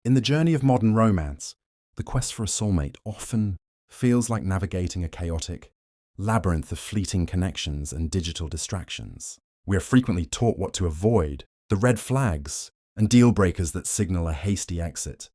In the journey of modern romance, the quest for a soulmate often feels like navigating a chaotic labyrinth of fleeting connections and digital distractions. We are frequently taught what to avoid, the red flags and deal breakers that signal a hasty exit.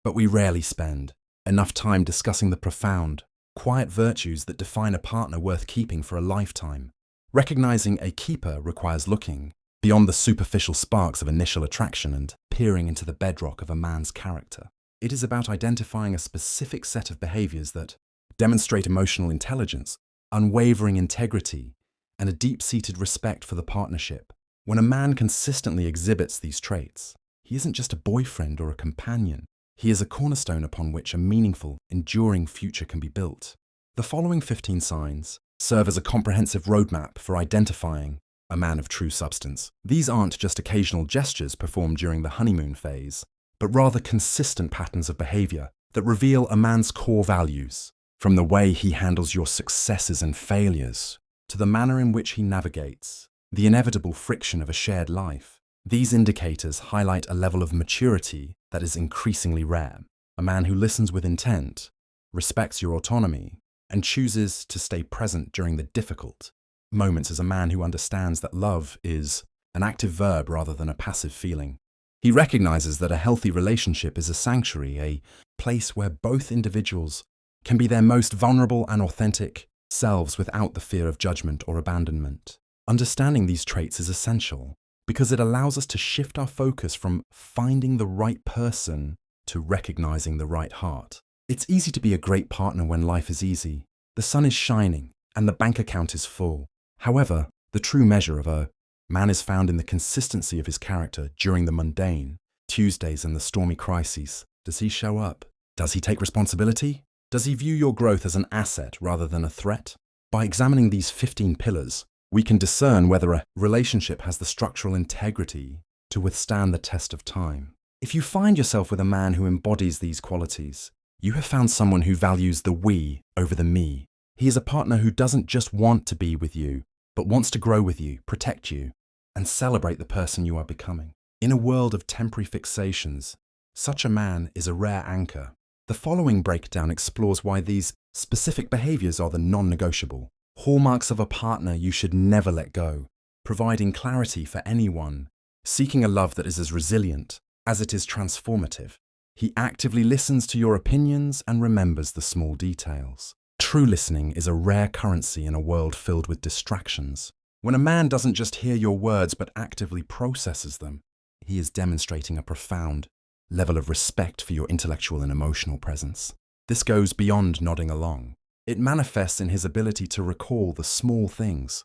But we rarely spend enough time discussing the profound, quiet virtues that define a partner worth keeping for a lifetime. Recognizing a keeper requires looking beyond the superficial sparks of initial attraction and peering into the bedrock of a man's character. It is about identifying a specific set of behaviors that demonstrate emotional intelligence, unwavering integrity, and a deep-seated respect for the partnership. When a man consistently exhibits these traits, he isn't just a boyfriend or a companion. He is a cornerstone upon which a meaningful, enduring future can be built. The following 15 signs serve as a comprehensive roadmap for identifying a man of true substance. These aren't just occasional gestures performed during the honeymoon phase, but rather consistent patterns of behavior that reveal a man's core values, from the way he handles your successes and failures to the manner in which he navigates the inevitable friction of a shared life. These indicators highlight a level of maturity that is increasingly rare. A man who listens with intent, respects your autonomy, and chooses to stay present during the difficult moments is a man who understands that love is an active verb rather than a passive feeling. He recognizes that a healthy relationship is a sanctuary, a place where both individuals can be their most vulnerable and authentic selves without the fear of judgment or abandonment. Understanding these traits is essential because it allows us to shift our focus from finding the right person to recognizing the right heart. It's easy to be a great partner when life is easy. The sun is shining and the bank account is full. However, the true measure of a man is found in the consistency of his character during the mundane Tuesdays and the stormy crises. Does he show up? Does he take responsibility? Does he view your growth as an asset rather than a threat? By examining these 15 pillars, we can discern whether a relationship has the structural integrity to withstand the test of time. If you find yourself with a man who embodies these qualities, you have found someone who values the we over the me. He is a partner who doesn't just want to be with you, but wants to grow with you, protect you, and celebrate the person you are becoming. In a world of temporary fixations, such a man is a rare anchor. The following breakdown explores why these specific behaviors are the non-negotiable hallmarks of a partner you should never let go, providing clarity for anyone seeking a love that is as resilient as it is transformative. He actively listens to your opinions and remembers the small details. True listening is a rare currency in a world filled with distractions. When a man doesn't just hear your words but actively processes them, he is demonstrating a profound level of respect for your intellectual and emotional presence. This goes beyond nodding along. It manifests in his ability to recall the small things,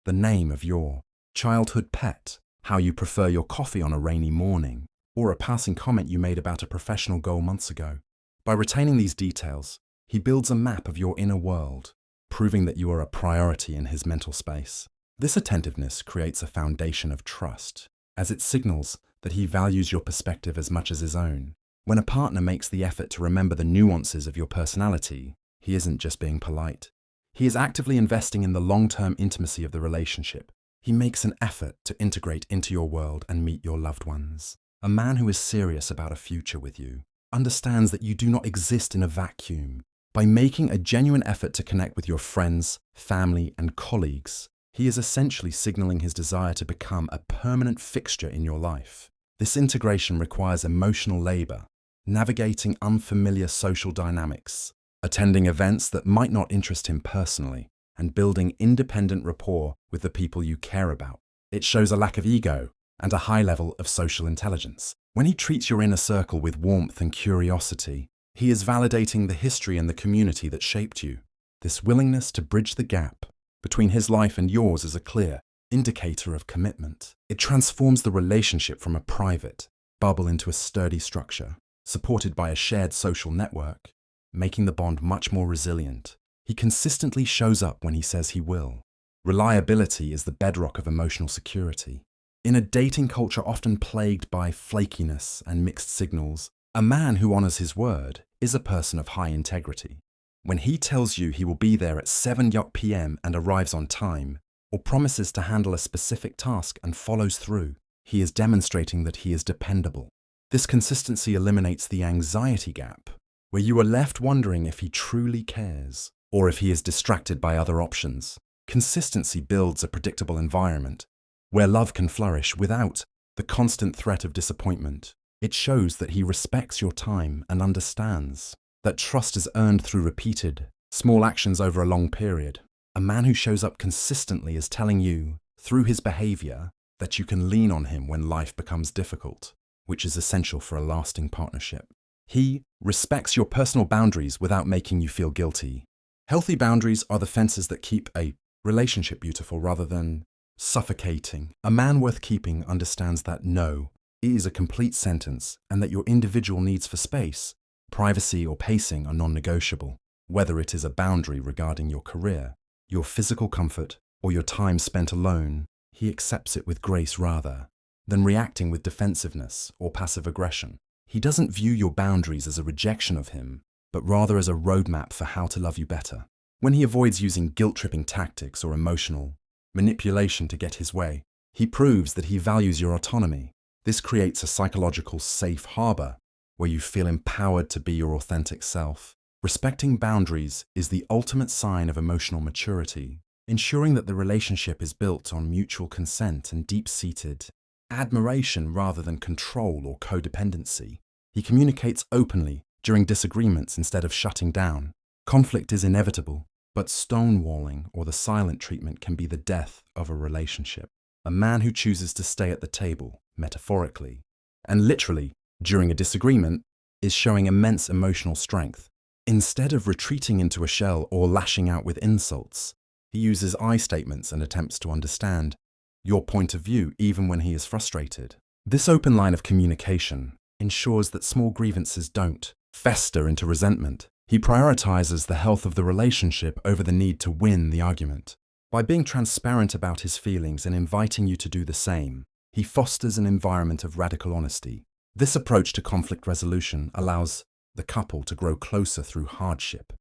the name of your childhood pet, how you prefer your coffee on a rainy morning, or a passing comment you made about a professional goal months ago. By retaining these details, he builds a map of your inner world, proving that you are a priority in his mental space. This attentiveness creates a foundation of trust, as it signals that he values your perspective as much as his own. When a partner makes the effort to remember the nuances of your personality, he isn't just being polite. He is actively investing in the long-term intimacy of the relationship. He makes an effort to integrate into your world and meet your loved ones. A man who is serious about a future with you understands that you do not exist in a vacuum. By making a genuine effort to connect with your friends, family, and colleagues, he is essentially signaling his desire to become a permanent fixture in your life. This integration requires emotional labor, navigating unfamiliar social dynamics, attending events that might not interest him personally, and building independent rapport with the people you care about. It shows a lack of ego and a high level of social intelligence. When he treats your inner circle with warmth and curiosity, he is validating the history and the community that shaped you. This willingness to bridge the gap between his life and yours is a clear indicator of commitment. It transforms the relationship from a private bubble into a sturdy structure, supported by a shared social network, making the bond much more resilient. He consistently shows up when he says he will. Reliability is the bedrock of emotional security. In a dating culture often plagued by flakiness and mixed signals, a man who honors his word is a person of high integrity. When he tells you he will be there at 7 p.m. and arrives on time, or promises to handle a specific task and follows through, he is demonstrating that he is dependable. This consistency eliminates the anxiety gap, where you are left wondering if he truly cares or if he is distracted by other options. Consistency builds a predictable environment where love can flourish without the constant threat of disappointment. It shows that he respects your time and understands that trust is earned through repeated, small actions over a long period. A man who shows up consistently is telling you, through his behavior, that you can lean on him when life becomes difficult, which is essential for a lasting partnership. He respects your personal boundaries without making you feel guilty. Healthy boundaries are the fences that keep a relationship beautiful rather than suffocating. A man worth keeping understands that no is a complete sentence and that your individual needs for space, privacy, or pacing are non-negotiable. Whether it is a boundary regarding your career, your physical comfort, or your time spent alone, he accepts it with grace rather than reacting with defensiveness or passive aggression. He doesn't view your boundaries as a rejection of him, but rather as a roadmap for how to love you better. When he avoids using guilt-tripping tactics or emotional manipulation to get his way, he proves that he values your autonomy. This creates a psychological safe harbor where you feel empowered to be your authentic self. Respecting boundaries is the ultimate sign of emotional maturity, ensuring that the relationship is built on mutual consent and deep-seated admiration rather than control or codependency. He communicates openly during disagreements instead of shutting down. Conflict is inevitable, but stonewalling or the silent treatment can be the death of a relationship. A man who chooses to stay at the table, metaphorically and literally, during a disagreement, is showing immense emotional strength. Instead of retreating into a shell or lashing out with insults, he uses I statements and attempts to understand your point of view even when he is frustrated. This open line of communication ensures that small grievances don't fester into resentment. He prioritizes the health of the relationship over the need to win the argument. By being transparent about his feelings and inviting you to do the same, he fosters an environment of radical honesty. This approach to conflict resolution allows the couple to grow closer through hardship,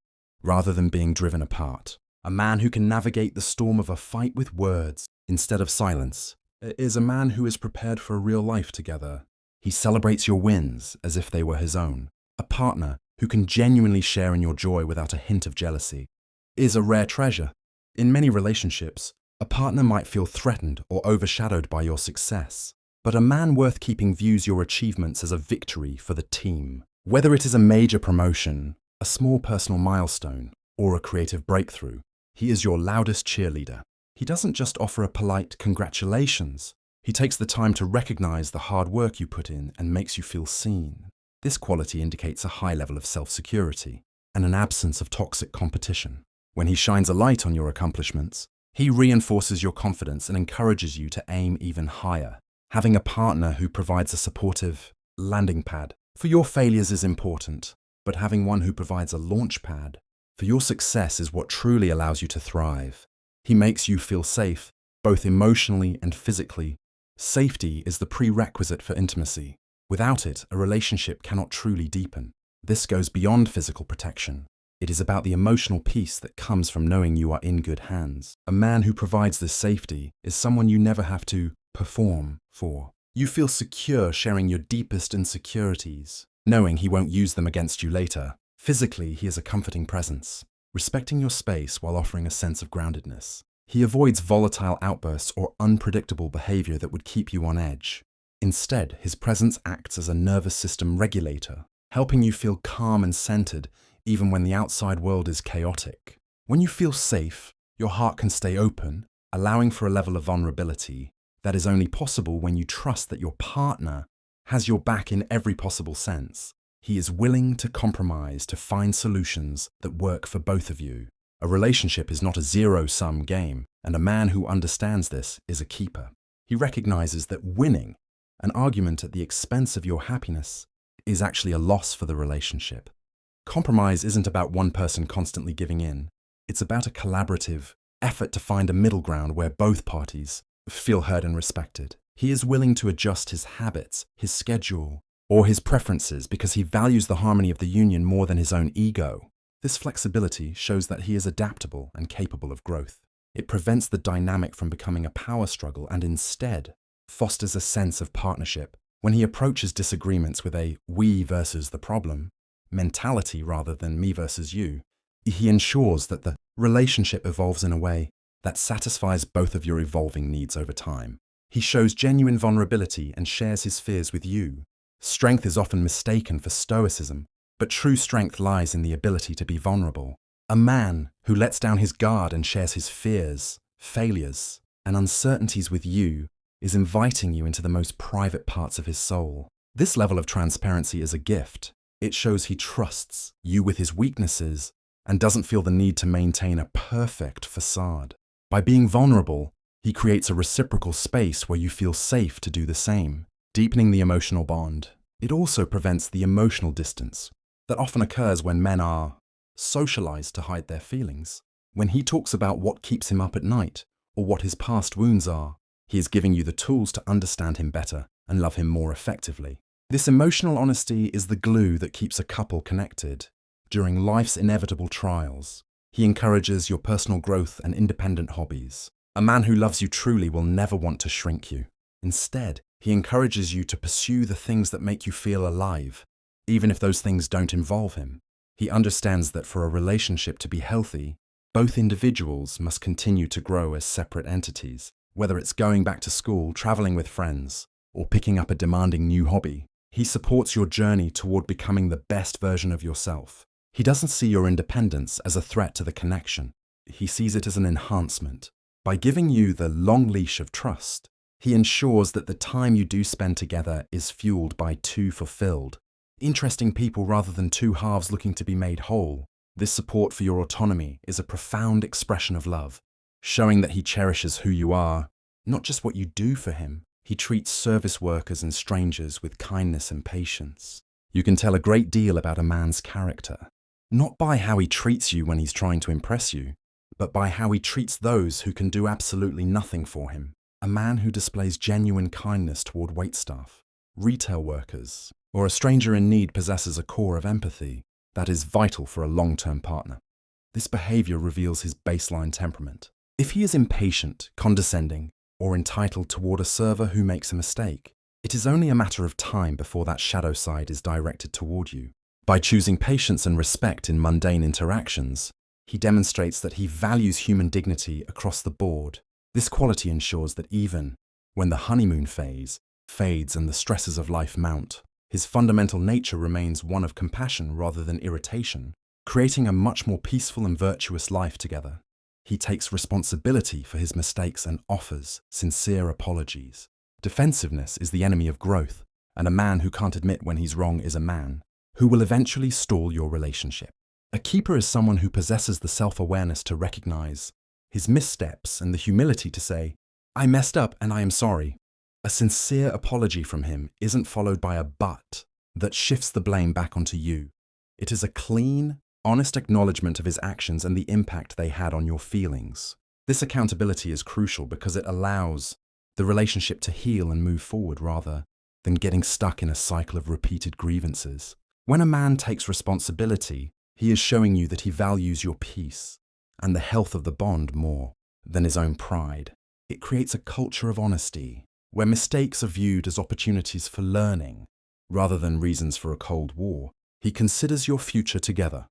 rather than being driven apart. A man who can navigate the storm of a fight with words instead of silence is a man who is prepared for a real life together. He celebrates your wins as if they were his own. A partner who can genuinely share in your joy without a hint of jealousy is a rare treasure. In many relationships, a partner might feel threatened or overshadowed by your success, but a man worth keeping views your achievements as a victory for the team. Whether it is a major promotion, a small personal milestone, or a creative breakthrough, he is your loudest cheerleader. He doesn't just offer a polite congratulations. He takes the time to recognize the hard work you put in and makes you feel seen. This quality indicates a high level of self-security and an absence of toxic competition. When he shines a light on your accomplishments, he reinforces your confidence and encourages you to aim even higher. Having a partner who provides a supportive landing pad for your failures is important, but having one who provides a launch pad for your success is what truly allows you to thrive. He makes you feel safe, both emotionally and physically. Safety is the prerequisite for intimacy. Without it, a relationship cannot truly deepen. This goes beyond physical protection. It is about the emotional peace that comes from knowing you are in good hands. A man who provides this safety is someone you never have to perform for. You feel secure sharing your deepest insecurities, knowing he won't use them against you later. Physically, he is a comforting presence, respecting your space while offering a sense of groundedness. He avoids volatile outbursts or unpredictable behavior that would keep you on edge. Instead, his presence acts as a nervous system regulator, helping you feel calm and centered even when the outside world is chaotic. When you feel safe, your heart can stay open, allowing for a level of vulnerability that is only possible when you trust that your partner has your back in every possible sense. He is willing to compromise to find solutions that work for both of you. A relationship is not a zero-sum game, and a man who understands this is a keeper. He recognizes that winning an argument at the expense of your happiness is actually a loss for the relationship. Compromise isn't about one person constantly giving in. It's about a collaborative effort to find a middle ground where both parties feel heard and respected. He is willing to adjust his habits, his schedule, or his preferences because he values the harmony of the union more than his own ego. This flexibility shows that he is adaptable and capable of growth. It prevents the dynamic from becoming a power struggle and instead fosters a sense of partnership When he approaches disagreements with a we versus the problem mentality rather than me versus you, he ensures that the relationship evolves in a way that satisfies both of your evolving needs over time. He shows genuine vulnerability and shares his fears with you. Strength is often mistaken for stoicism, but true strength lies in the ability to be vulnerable. A man who lets down his guard and shares his fears, failures, and uncertainties with you is inviting you into the most private parts of his soul. This level of transparency is a gift. It shows he trusts you with his weaknesses and doesn't feel the need to maintain a perfect facade. By being vulnerable, he creates a reciprocal space where you feel safe to do the same, deepening the emotional bond. It also prevents the emotional distance that often occurs when men are socialized to hide their feelings. When he talks about what keeps him up at night or what his past wounds are, he is giving you the tools to understand him better and love him more effectively. This emotional honesty is the glue that keeps a couple connected during life's inevitable trials. He encourages your personal growth and independent hobbies. A man who loves you truly will never want to shrink you. Instead, he encourages you to pursue the things that make you feel alive, even if those things don't involve him. He understands that for a relationship to be healthy, both individuals must continue to grow as separate entities. Whether it's going back to school, traveling with friends, or picking up a demanding new hobby, he supports your journey toward becoming the best version of yourself. He doesn't see your independence as a threat to the connection. He sees it as an enhancement. By giving you the long leash of trust, he ensures that the time you do spend together is fueled by two fulfilled, interesting people rather than two halves looking to be made whole. This support for your autonomy is a profound expression of love, showing that he cherishes who you are, not just what you do for him. He treats service workers and strangers with kindness and patience. You can tell a great deal about a man's character, not by how he treats you when he's trying to impress you, but by how he treats those who can do absolutely nothing for him. A man who displays genuine kindness toward waitstaff, retail workers, or a stranger in need possesses a core of empathy that is vital for a long-term partner. This behavior reveals his baseline temperament. If he is impatient, condescending, or entitled toward a server who makes a mistake, it is only a matter of time before that shadow side is directed toward you. By choosing patience and respect in mundane interactions, he demonstrates that he values human dignity across the board. This quality ensures that even when the honeymoon phase fades and the stresses of life mount, his fundamental nature remains one of compassion rather than irritation, creating a much more peaceful and virtuous life together. He takes responsibility for his mistakes and offers sincere apologies. Defensiveness is the enemy of growth, and a man who can't admit when he's wrong is a man who will eventually stall your relationship. A keeper is someone who possesses the self-awareness to recognize his missteps and the humility to say, "I messed up and I am sorry." A sincere apology from him isn't followed by a but that shifts the blame back onto you. It is a clean, honest acknowledgement of his actions and the impact they had on your feelings. This accountability is crucial because it allows the relationship to heal and move forward rather than getting stuck in a cycle of repeated grievances. When a man takes responsibility, he is showing you that he values your peace and the health of the bond more than his own pride. It creates a culture of honesty where mistakes are viewed as opportunities for learning rather than reasons for a cold war. He considers your future together.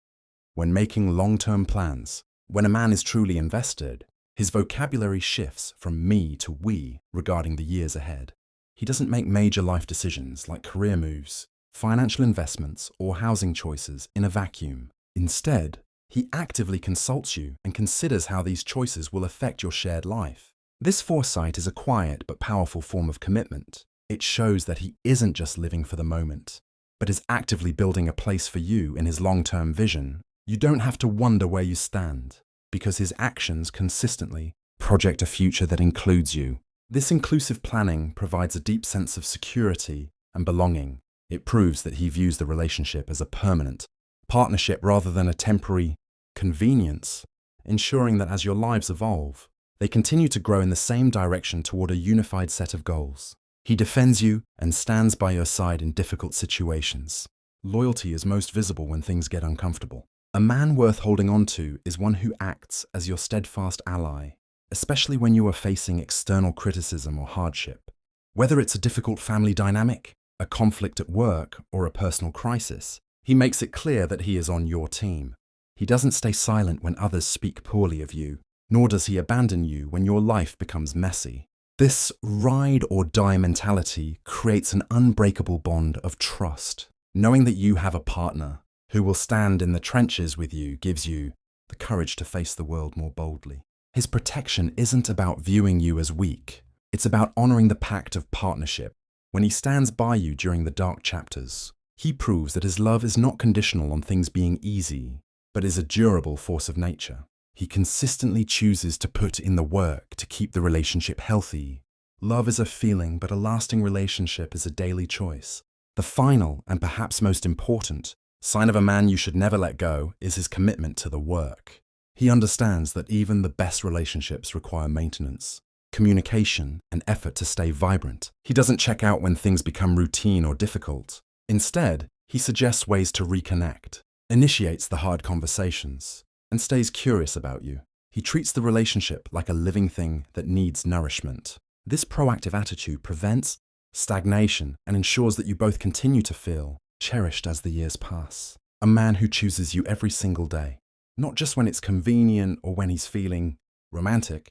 When making long-term plans, when a man is truly invested, his vocabulary shifts from me to we regarding the years ahead. He doesn't make major life decisions like career moves, financial investments, or housing choices in a vacuum. Instead, he actively consults you and considers how these choices will affect your shared life. This foresight is a quiet but powerful form of commitment. It shows that he isn't just living for the moment, but is actively building a place for you in his long-term vision. You don't have to wonder where you stand, because his actions consistently project a future that includes you. This inclusive planning provides a deep sense of security and belonging. It proves that he views the relationship as a permanent partnership rather than a temporary convenience, ensuring that as your lives evolve, they continue to grow in the same direction toward a unified set of goals. He defends you and stands by your side in difficult situations. Loyalty is most visible when things get uncomfortable. A man worth holding on to is one who acts as your steadfast ally, especially when you are facing external criticism or hardship. Whether it's a difficult family dynamic, a conflict at work, or a personal crisis, he makes it clear that he is on your team. He doesn't stay silent when others speak poorly of you, nor does he abandon you when your life becomes messy. This ride or die mentality creates an unbreakable bond of trust. Knowing that you have a partner who will stand in the trenches with you gives you the courage to face the world more boldly. His protection isn't about viewing you as weak. It's about honoring the pact of partnership. When he stands by you during the dark chapters, he proves that his love is not conditional on things being easy, but is a durable force of nature. He consistently chooses to put in the work to keep the relationship healthy. Love is a feeling, but a lasting relationship is a daily choice. The final, and perhaps most important, sign of a man you should never let go is his commitment to the work. He understands that even the best relationships require maintenance, communication, and effort to stay vibrant. He doesn't check out when things become routine or difficult. Instead, he suggests ways to reconnect, initiates the hard conversations, and stays curious about you. He treats the relationship like a living thing that needs nourishment. This proactive attitude prevents stagnation and ensures that you both continue to feel cherished as the years pass. A man who chooses you every single day, not just when it's convenient or when he's feeling romantic,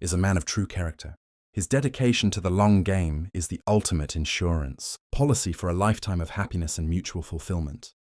is a man of true character. His dedication to the long game is the ultimate insurance policy for a lifetime of happiness and mutual fulfillment.